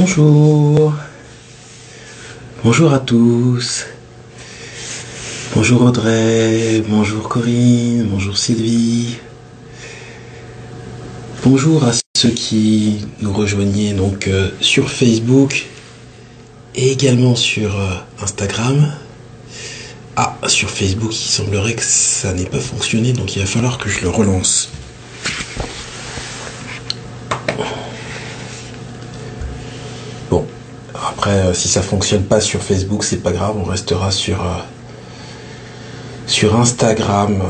Bonjour, bonjour à tous, bonjour Audrey, bonjour Corinne, bonjour Sylvie, bonjour à ceux qui nous rejoignaient donc sur Facebook et également sur Instagram. Ah, sur Facebook il semblerait que ça n'ait pas fonctionné, donc il va falloir que je le relance. Bon, après si ça fonctionne pas sur Facebook, c'est pas grave, on restera sur Instagram.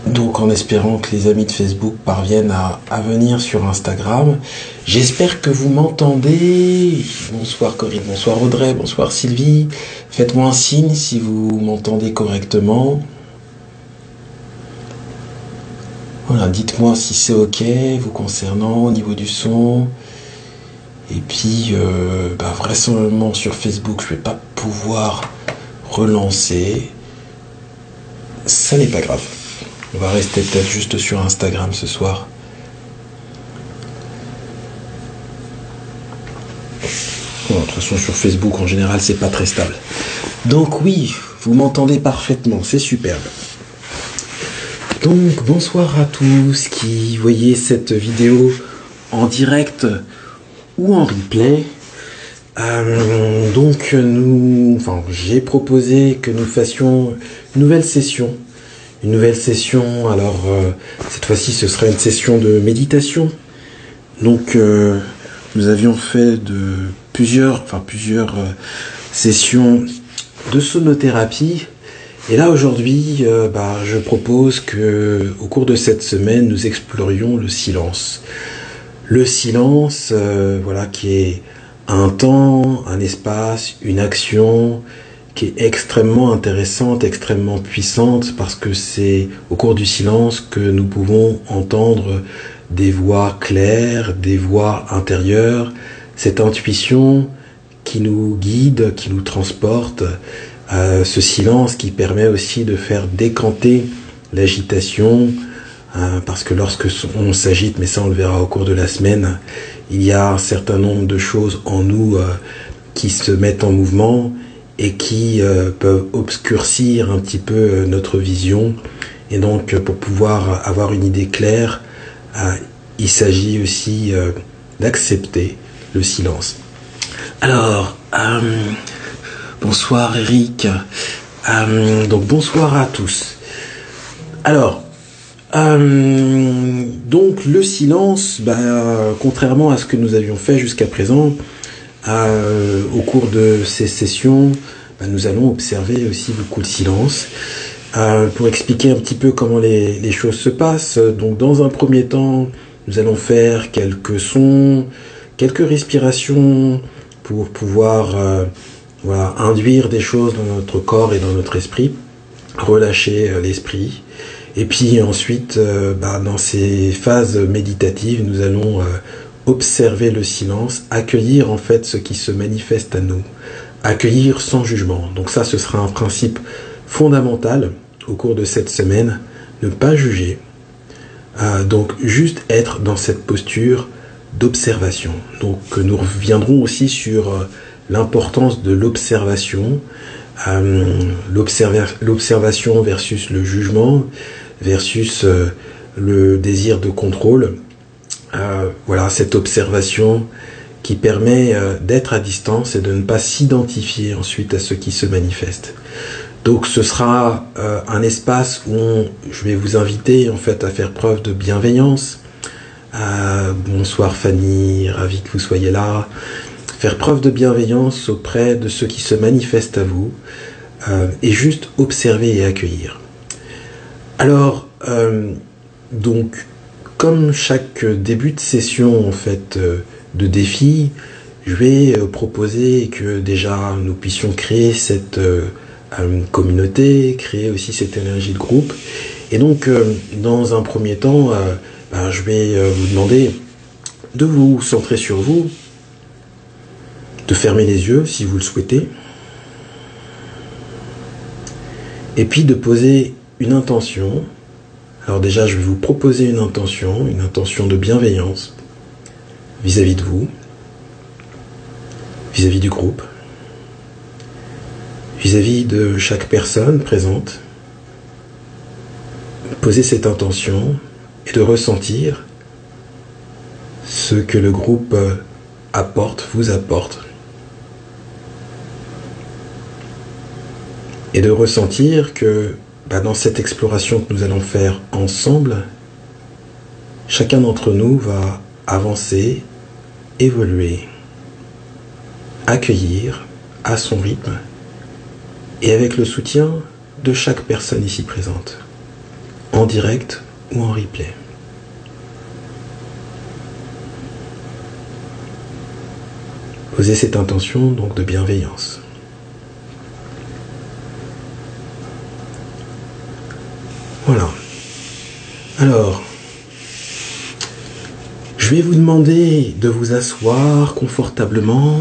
Donc en espérant que les amis de Facebook parviennent à venir sur Instagram. J'espère que vous m'entendez. Bonsoir Corinne, bonsoir Audrey, bonsoir Sylvie. Faites-moi un signe si vous m'entendez correctement. Voilà, dites-moi si c'est ok vous concernant au niveau du son. Et puis, vraisemblablement sur Facebook, je vais pas pouvoir relancer. Ça n'est pas grave. On va rester peut-être juste sur Instagram ce soir. Bon, de toute façon, sur Facebook, en général, c'est pas très stable. Donc oui, vous m'entendez parfaitement, c'est superbe. Donc, bonsoir à tous qui voyez cette vidéo en direct ou en replay. J'ai proposé que nous fassions une nouvelle session. Une nouvelle session, alors cette fois-ci ce sera une session de méditation. Donc nous avions fait plusieurs sessions de sonothérapie. Et là aujourd'hui, je propose que au cours de cette semaine, nous explorions le silence. Le silence, qui est un temps, un espace, une action qui est extrêmement intéressante, extrêmement puissante, parce que c'est au cours du silence que nous pouvons entendre des voix claires, des voix intérieures, cette intuition qui nous guide, qui nous transporte, ce silence qui permet aussi de faire décanter l'agitation, parce que lorsque on s'agite, mais ça on le verra au cours de la semaine, il y a un certain nombre de choses en nous qui se mettent en mouvement et qui peuvent obscurcir un petit peu notre vision. Et donc, pour pouvoir avoir une idée claire, il s'agit aussi d'accepter le silence. Alors, bonsoir Eric. Donc, bonsoir à tous. Alors, donc le silence, contrairement à ce que nous avions fait jusqu'à présent, au cours de ces sessions, nous allons observer aussi beaucoup le silence. Pour expliquer un petit peu comment les choses se passent, donc dans un premier temps, nous allons faire quelques sons, quelques respirations pour pouvoir induire des choses dans notre corps et dans notre esprit, relâcher l'esprit. Et puis ensuite, dans ces phases méditatives, nous allons observer le silence, accueillir en fait ce qui se manifeste à nous, accueillir sans jugement. Donc ça, ce sera un principe fondamental au cours de cette semaine, ne pas juger, donc juste être dans cette posture d'observation. Donc nous reviendrons aussi sur l'importance de l'observation, l'observation versus le jugement, versus le désir de contrôle. Cette observation qui permet d'être à distance et de ne pas s'identifier ensuite à ce qui se manifeste. Donc ce sera un espace où je vais vous inviter en fait à faire preuve de bienveillance. Bonsoir Fanny, ravi que vous soyez là. Faire preuve de bienveillance auprès de ce qui se manifeste à vous et juste observer et accueillir. Alors, donc, comme chaque début de session en fait de défi, je vais proposer que déjà nous puissions créer cette communauté, créer aussi cette énergie de groupe. Et donc, dans un premier temps, je vais vous demander de vous centrer sur vous, de fermer les yeux si vous le souhaitez, et puis de poser une intention Alors déjà, je vais vous proposer une intention de bienveillance vis-à-vis de vous, vis-à-vis du groupe, vis-à-vis de chaque personne présente. Posez cette intention et de ressentir ce que le groupe apporte, vous apporte. Et de ressentir que dans cette exploration que nous allons faire ensemble, chacun d'entre nous va avancer, évoluer, accueillir à son rythme et avec le soutien de chaque personne ici présente, en direct ou en replay. Posez cette intention donc de bienveillance. Voilà. Alors, je vais vous demander de vous asseoir confortablement.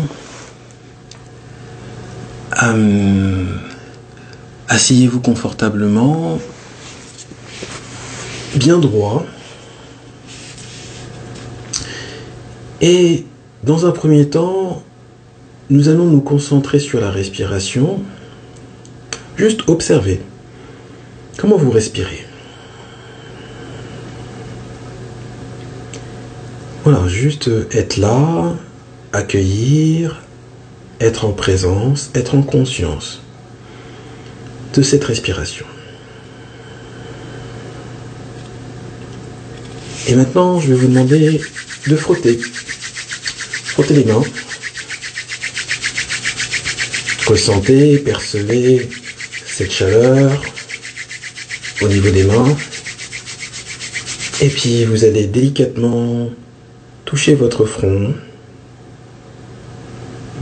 Asseyez-vous confortablement, bien droit. Et dans un premier temps, nous allons nous concentrer sur la respiration. Juste observer. Comment vous respirez? Voilà, juste être là, accueillir, être en présence, être en conscience de cette respiration. Et maintenant, je vais vous demander de frotter. Frottez les mains. Ressentez, percevez cette chaleur au niveau des mains. Et puis vous allez délicatement toucher votre front,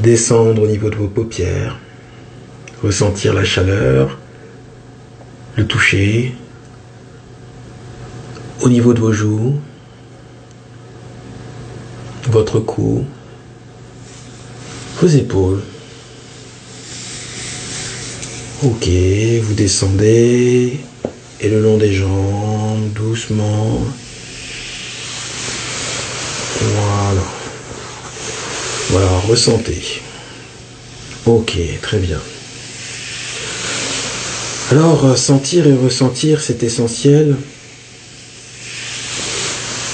descendre au niveau de vos paupières, ressentir la chaleur, le toucher au niveau de vos joues, votre cou, vos épaules. Ok, vous descendez et le long des jambes, doucement. Voilà. Voilà, ressentez. Ok, très bien. Alors, sentir et ressentir, c'est essentiel.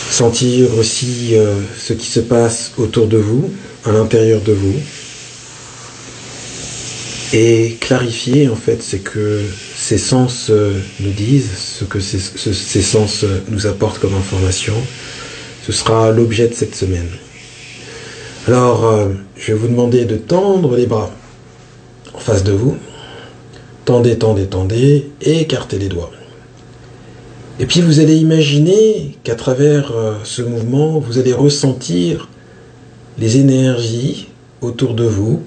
Sentir aussi ce qui se passe autour de vous, à l'intérieur de vous. Et clarifier, en fait, c'est que ces sens nous disent, ce que ces sens nous apportent comme information. Ce sera l'objet de cette semaine. Alors, je vais vous demander de tendre les bras en face de vous. Tendez, tendez, tendez, et écartez les doigts. Et puis vous allez imaginer qu'à travers ce mouvement, vous allez ressentir les énergies autour de vous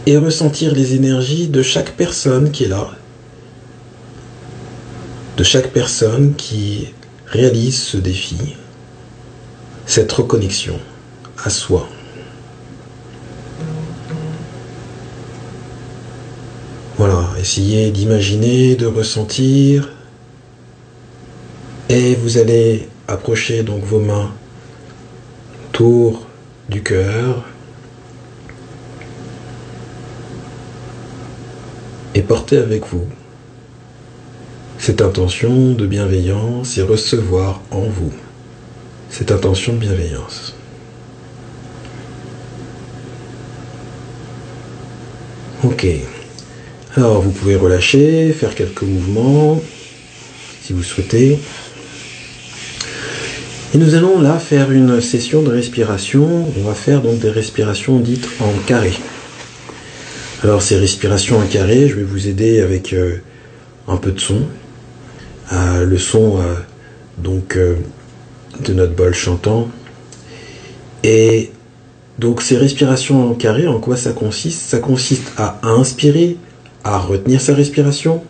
et ressentir les énergies de chaque personne qui est là, de chaque personne qui réalise ce défi, cette reconnexion à soi. Voilà, essayez d'imaginer, de ressentir, et vous allez approcher donc vos mains autour du cœur et porter avec vous cette intention de bienveillance et recevoir en vous cette intention de bienveillance. Ok. Alors, vous pouvez relâcher, faire quelques mouvements, si vous souhaitez. Et nous allons là faire une session de respiration. On va faire donc des respirations dites en carré. Alors, ces respirations en carré, je vais vous aider avec un peu de son. Le son de notre bol chantant. Et donc, ces respirations en carré, en quoi ça consiste? Ça consiste à inspirer, à retenir sa respiration,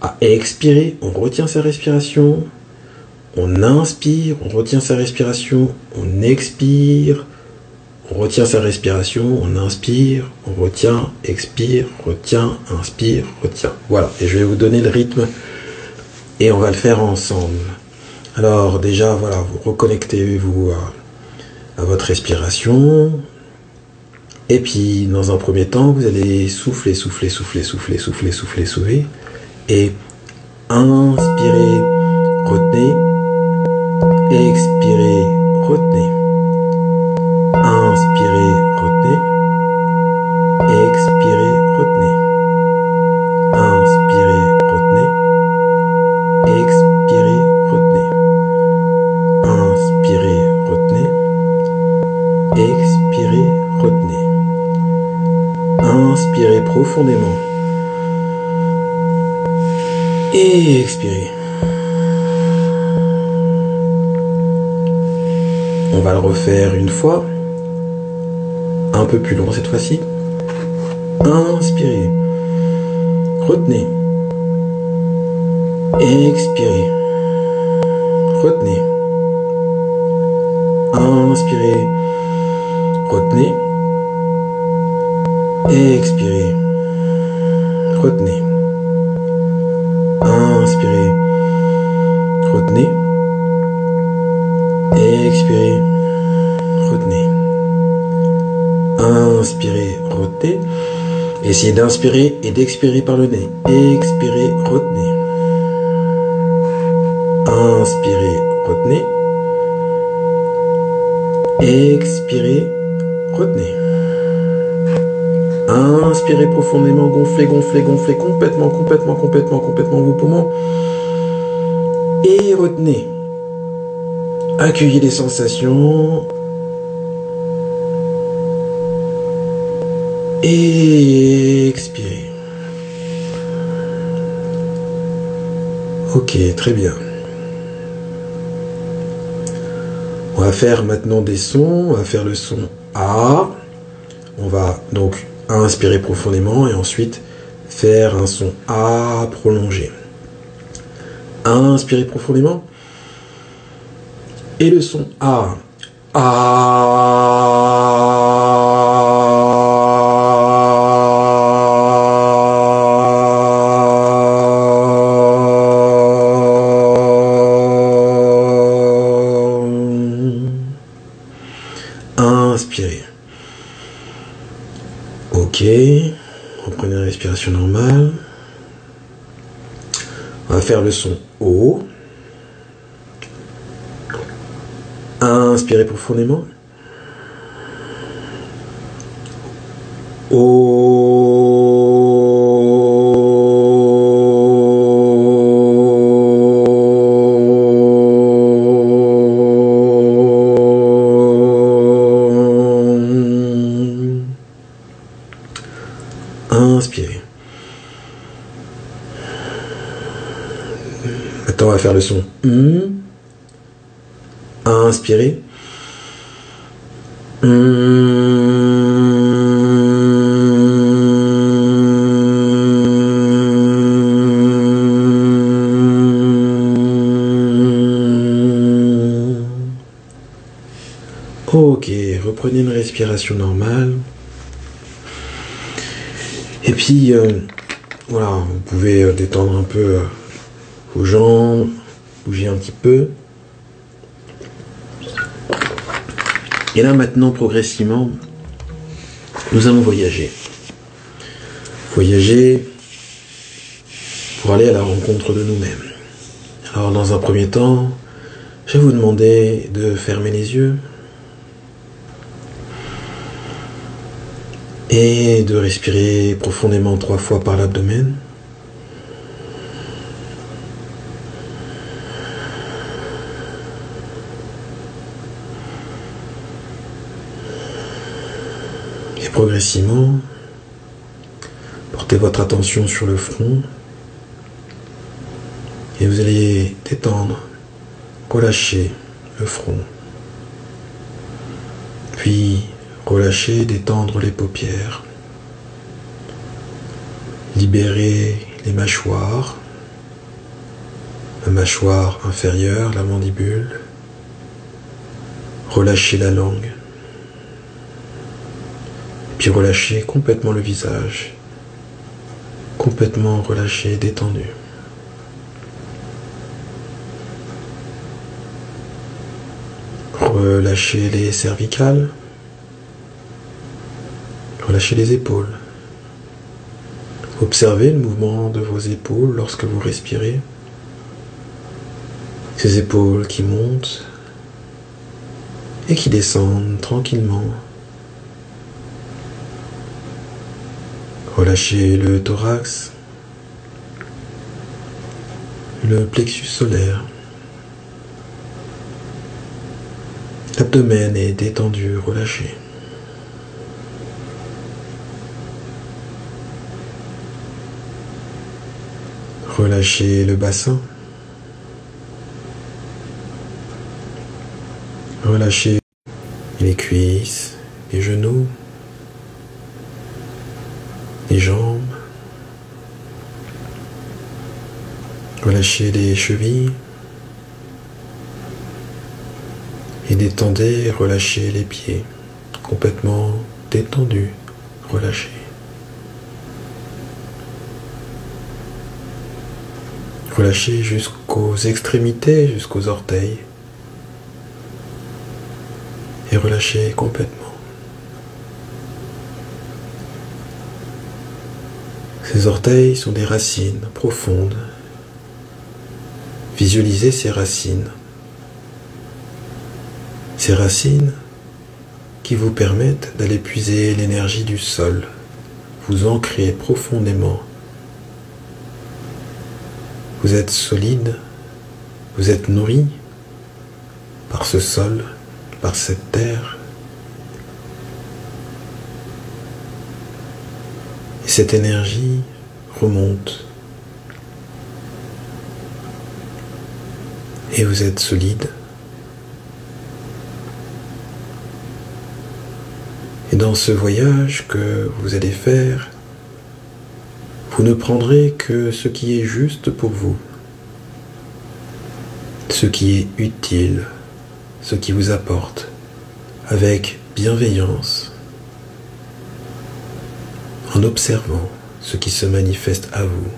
à expirer, on retient sa respiration, on inspire, on retient sa respiration, on expire, on retient sa respiration, on inspire, on retient, expire, retient, inspire, retient. Voilà, et je vais vous donner le rythme Et on va le faire ensemble. Alors déjà, voilà, vous reconnectez-vous à votre respiration. Et puis, dans un premier temps, vous allez souffler, souffler, souffler, souffler, souffler, souffler, souffler. Et inspirez, retenez. Expirez, retenez. Inspirez, retenez. Expirez, retenez. Inspirez, retenez. Expirez, retenez. Inspirez, retenez. Expirez, retenez. Inspirez profondément. Et expirez. On va le refaire une fois. Un peu plus long cette fois-ci. Inspirez. Retenez. Expirez. Retenez. Inspirez. Retenez. Expirez. Retenez. Inspirez. Retenez. Expirez. Retenez. Inspirez. Retenez. Essayez d'inspirer et d'expirer par le nez. Expirez. Retenez. Inspirez. Retenez. Expirez. Retenez. Inspirez profondément, gonflez, gonflez, gonflez complètement, complètement, complètement, complètement vos poumons. Et retenez. Accueillez les sensations. Et expirez. Ok, très bien. On va faire maintenant des sons. On va faire le son A. On va donc inspirer profondément et ensuite faire un son A prolongé. Inspirez profondément. Et le son A. Inspirez. Ok. Reprenez la respiration normale. On va faire le son O. Inspirez profondément. Inspirez. Maintenant, on va faire le son Inspirez. Ok, reprenez une respiration normale. Et puis, voilà, vous pouvez détendre un peu vos jambes, bouger un petit peu. Et là, maintenant, progressivement, nous allons voyager. Voyager pour aller à la rencontre de nous-mêmes. Alors, dans un premier temps, je vais vous demander de fermer les yeux et de respirer profondément 3 fois par l'abdomen. Et progressivement, portez votre attention sur le front et vous allez détendre, relâcher le front. Puis, relâcher, détendre les paupières. Libérer les mâchoires. La mâchoire inférieure, la mandibule. Relâcher la langue. Puis relâcher complètement le visage. Complètement relâché, détendu. Relâchez les cervicales. Relâchez les épaules. Observez le mouvement de vos épaules lorsque vous respirez. Ces épaules qui montent et qui descendent tranquillement. Relâchez le thorax, le plexus solaire. L'abdomen est détendu, relâché. Relâchez le bassin. Relâchez les cuisses, les genoux, les jambes. Relâchez les chevilles. Et détendez, relâchez les pieds. Complètement détendus, relâchés. Relâchez jusqu'aux extrémités, jusqu'aux orteils. Et relâchez complètement. Ces orteils sont des racines profondes. Visualisez ces racines. Ces racines qui vous permettent d'aller puiser l'énergie du sol, vous ancrer profondément. Vous êtes solide, vous êtes nourri par ce sol, par cette terre. Et cette énergie remonte. Et vous êtes solide. Et dans ce voyage que vous allez faire, vous ne prendrez que ce qui est juste pour vous, ce qui est utile, ce qui vous apporte, avec bienveillance, en observant ce qui se manifeste à vous,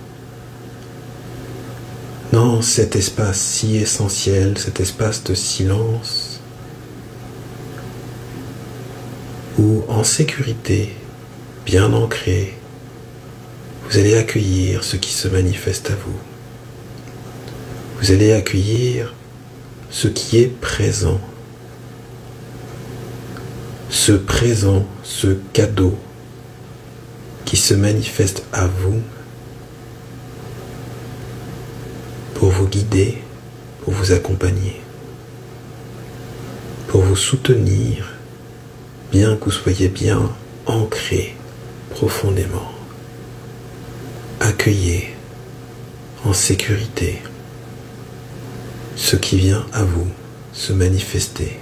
dans cet espace si essentiel, cet espace de silence, où en sécurité, bien ancré, vous allez accueillir ce qui se manifeste à vous. Vous allez accueillir ce qui est présent. Ce présent, ce cadeau qui se manifeste à vous pour vous guider, pour vous accompagner, pour vous soutenir, bien que vous soyez bien ancré profondément. Accueillez en sécurité ce qui vient à vous se manifester.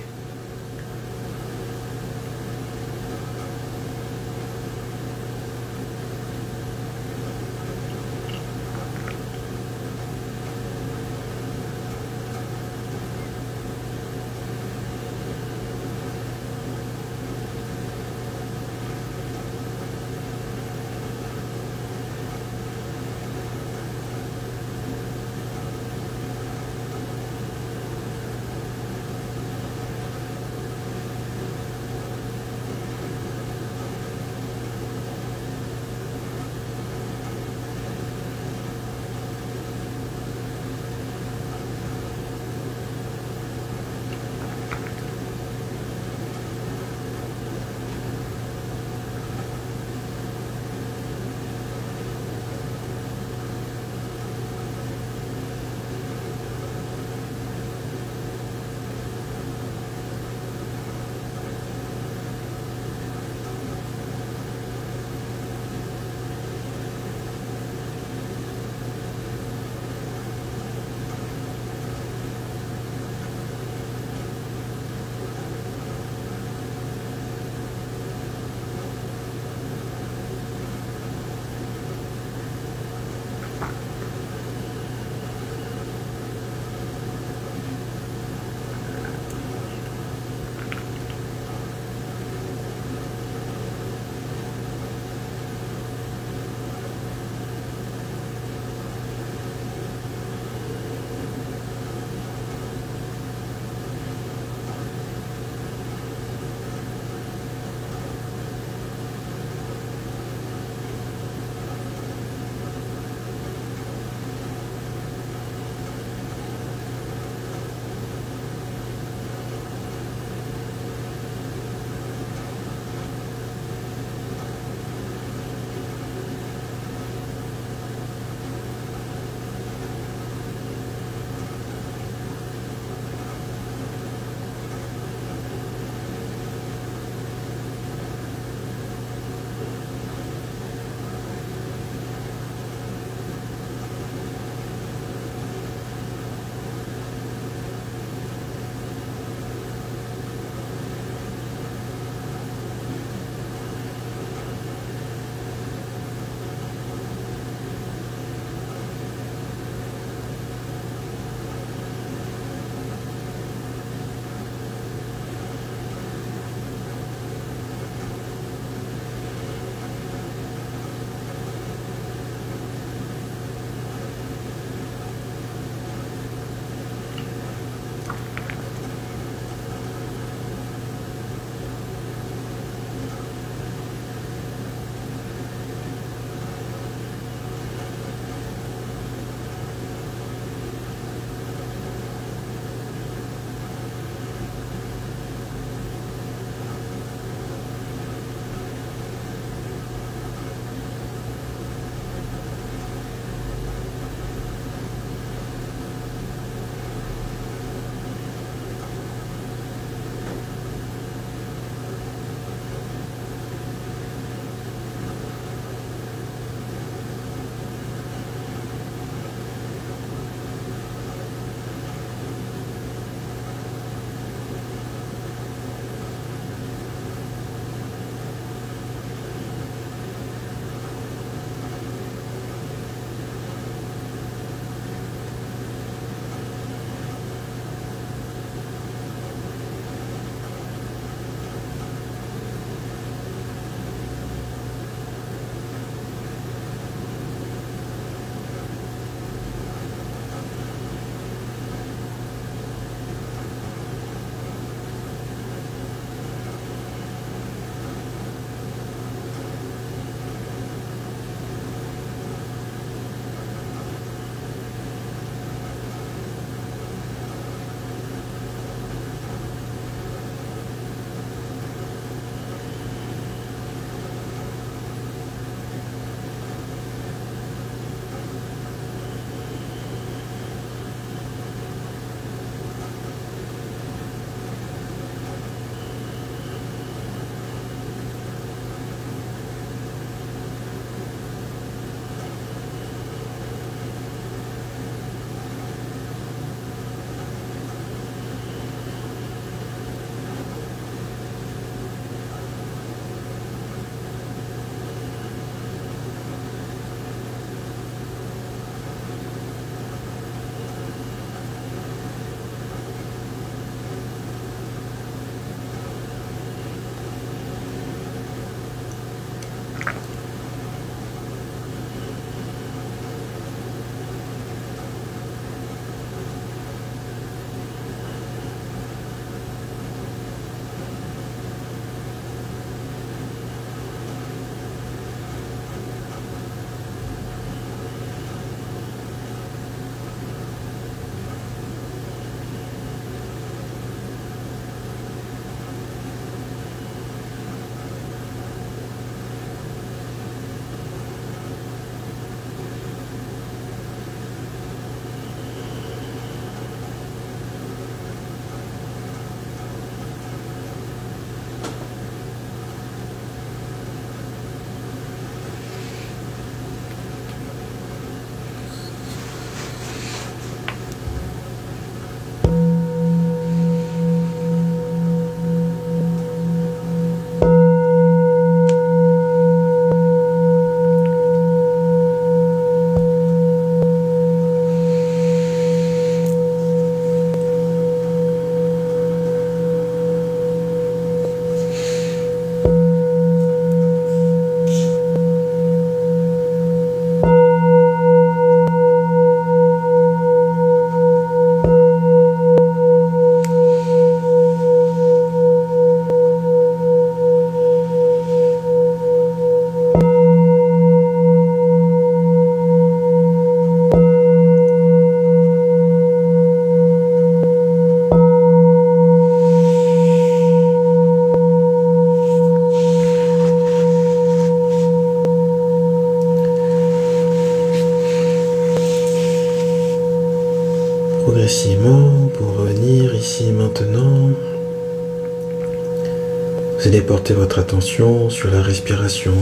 Vous allez porter votre attention sur la respiration.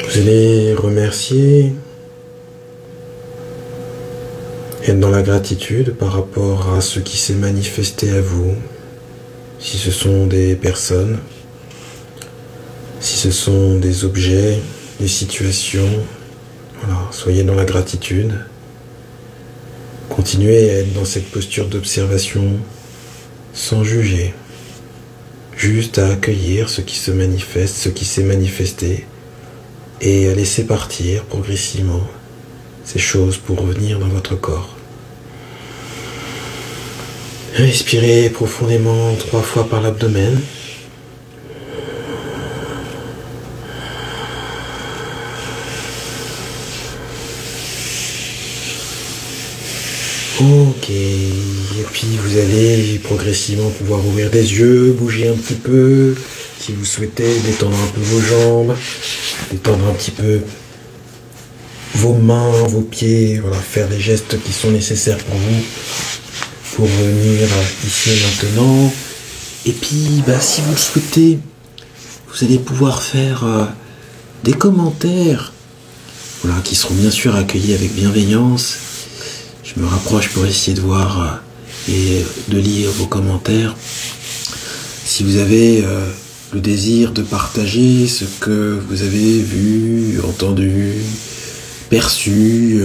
Vous allez remercier, être dans la gratitude par rapport à ce qui s'est manifesté à vous. Si ce sont des personnes, si ce sont des objets, des situations, voilà, soyez dans la gratitude. Continuez à être dans cette posture d'observation sans juger, juste à accueillir ce qui se manifeste, ce qui s'est manifesté, et à laisser partir progressivement ces choses pour revenir dans votre corps. Respirez profondément 3 fois par l'abdomen. Ok, et puis vous allez progressivement pouvoir ouvrir des yeux, bouger un petit peu, si vous souhaitez, détendre un peu vos jambes, détendre un petit peu vos mains, vos pieds, voilà, faire les gestes qui sont nécessaires pour vous, pour venir ici et maintenant. Et puis, si vous le souhaitez, vous allez pouvoir faire des commentaires, voilà, qui seront bien sûr accueillis avec bienveillance. Je me rapproche pour essayer de voir et de lire vos commentaires. Si vous avez le désir de partager ce que vous avez vu, entendu, perçu,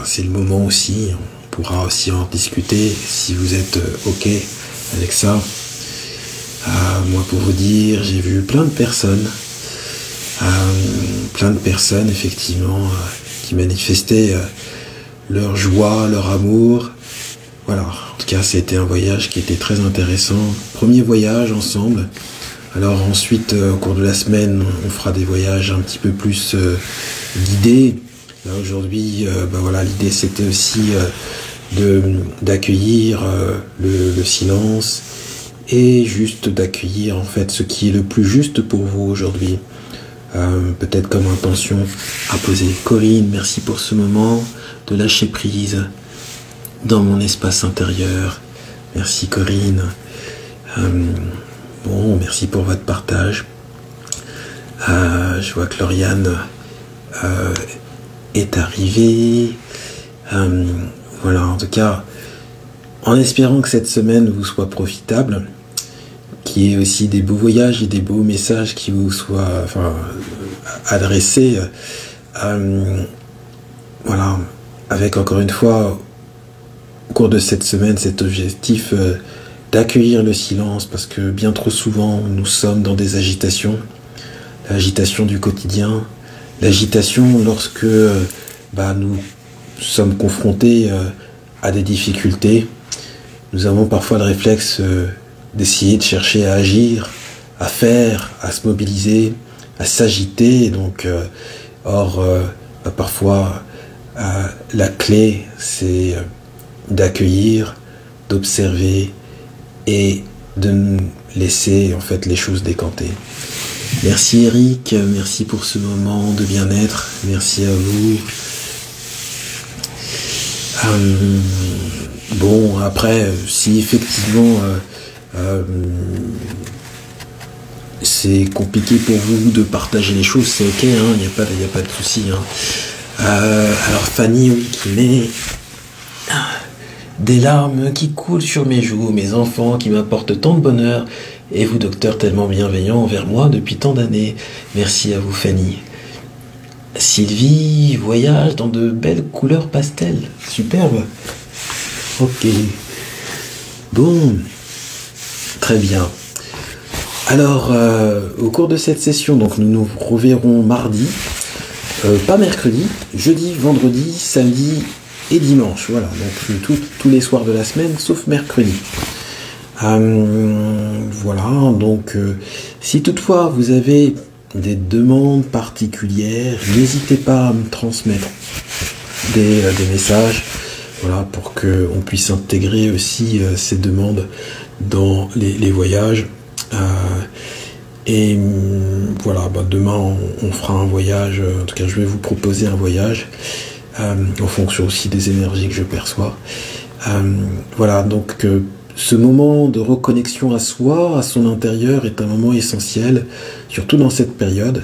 c'est le moment aussi. On pourra aussi en discuter si vous êtes OK avec ça. Moi, pour vous dire, j'ai vu plein de personnes effectivement qui manifestaient leur joie, leur amour. Voilà, en tout cas, c'était un voyage qui était très intéressant. Premier voyage ensemble. Alors ensuite, au cours de la semaine, on fera des voyages un petit peu plus guidés. Là, aujourd'hui, l'idée, c'était aussi d'accueillir le silence et juste d'accueillir, en fait, ce qui est le plus juste pour vous aujourd'hui. Peut-être comme intention à poser. Corinne, merci pour ce moment de lâcher prise dans mon espace intérieur. Merci Corinne. Merci pour votre partage. Je vois que Lauriane est arrivée. En tout cas, en espérant que cette semaine vous soit profitable, qu'il y ait aussi des beaux voyages et des beaux messages qui vous soient adressés. Avec encore une fois, au cours de cette semaine, cet objectif d'accueillir le silence, parce que bien trop souvent, nous sommes dans des agitations, l'agitation du quotidien, l'agitation lorsque nous sommes confrontés à des difficultés. Nous avons parfois le réflexe d'essayer de chercher à agir, à faire, à se mobiliser, à s'agiter. Donc, parfois, la clé, c'est d'accueillir, d'observer et de laisser en fait les choses décanter. Merci Eric, merci pour ce moment de bien-être, merci à vous. Après, si effectivement c'est compliqué pour vous de partager les choses, c'est ok, il n'y a pas de souci. Alors Fanny, oui, qui met des larmes qui coulent sur mes joues, mes enfants qui m'apportent tant de bonheur, et vous, docteur, tellement bienveillant envers moi depuis tant d'années. Merci à vous, Fanny. Sylvie voyage dans de belles couleurs pastel. Superbe. Ok. Bon. Très bien. Alors, au cours de cette session, donc nous nous reverrons mardi, pas mercredi, jeudi, vendredi, samedi et dimanche. Voilà, donc tous les soirs de la semaine, sauf mercredi. Donc si toutefois vous avez des demandes particulières, n'hésitez pas à me transmettre des messages, pour qu'on puisse intégrer aussi ces demandes dans les voyages. Demain on fera un voyage, en tout cas je vais vous proposer un voyage en fonction aussi des énergies que je perçois. Voilà, donc ce moment de reconnexion à soi, à son intérieur, est un moment essentiel, surtout dans cette période,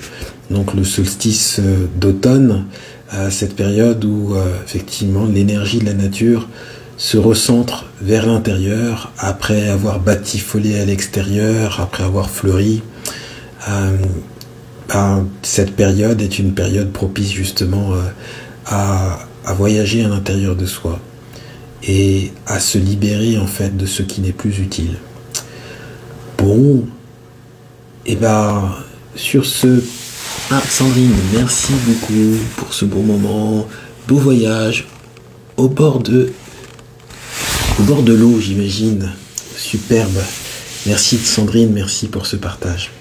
donc le solstice d'automne, cette période où effectivement l'énergie de la nature se recentre vers l'intérieur, après avoir batifolé à l'extérieur, après avoir fleuri. Cette période est une période propice justement à voyager à l'intérieur de soi et à se libérer en fait de ce qui n'est plus utile. Bon, et sur ce... Ah, Sandrine, merci beaucoup pour ce bon moment, beau voyage au bord de l'eau, j'imagine. Superbe. Merci Sandrine, merci pour ce partage.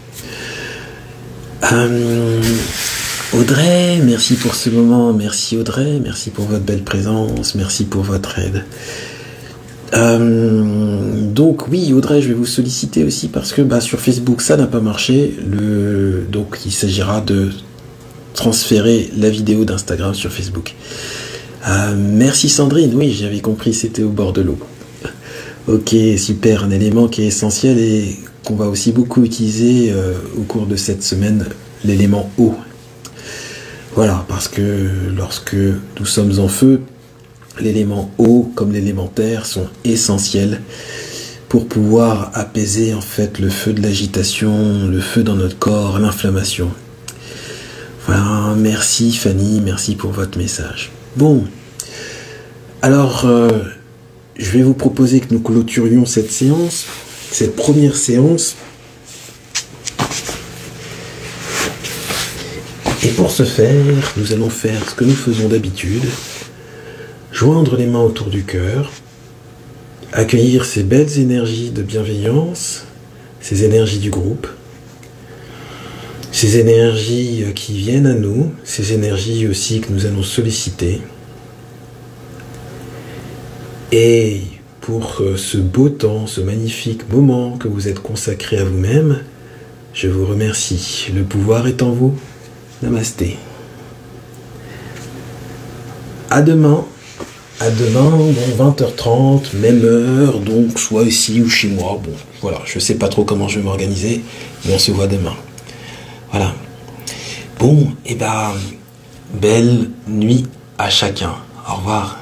Audrey, merci pour ce moment. Merci Audrey, merci pour votre belle présence, merci pour votre aide. Donc oui, Audrey, je vais vous solliciter aussi parce que sur Facebook ça n'a pas marché. Donc il s'agira de transférer la vidéo d'Instagram sur Facebook. Merci Sandrine, oui, j'avais compris, c'était au bord de l'eau. Ok, super, un élément qui est essentiel et qu'on va aussi beaucoup utiliser au cours de cette semaine, l'élément eau. Voilà, parce que lorsque nous sommes en feu, l'élément eau comme l'élément terre sont essentiels pour pouvoir apaiser en fait le feu de l'agitation, le feu dans notre corps, l'inflammation. Voilà, merci Fanny, merci pour votre message. Bon, alors je vais vous proposer que nous clôturions cette séance, cette première séance. Et pour ce faire, nous allons faire ce que nous faisons d'habitude, joindre les mains autour du cœur, accueillir ces belles énergies de bienveillance, ces énergies du groupe, ces énergies qui viennent à nous, ces énergies aussi que nous allons solliciter. Et pour ce beau temps, ce magnifique moment que vous êtes consacré à vous-même, je vous remercie. Le pouvoir est en vous. Namasté. À demain, bon, 20h30, même heure, donc soit ici ou chez moi. Bon, voilà, je sais pas trop comment je vais m'organiser, mais on se voit demain. Voilà. Bon, belle nuit à chacun. Au revoir.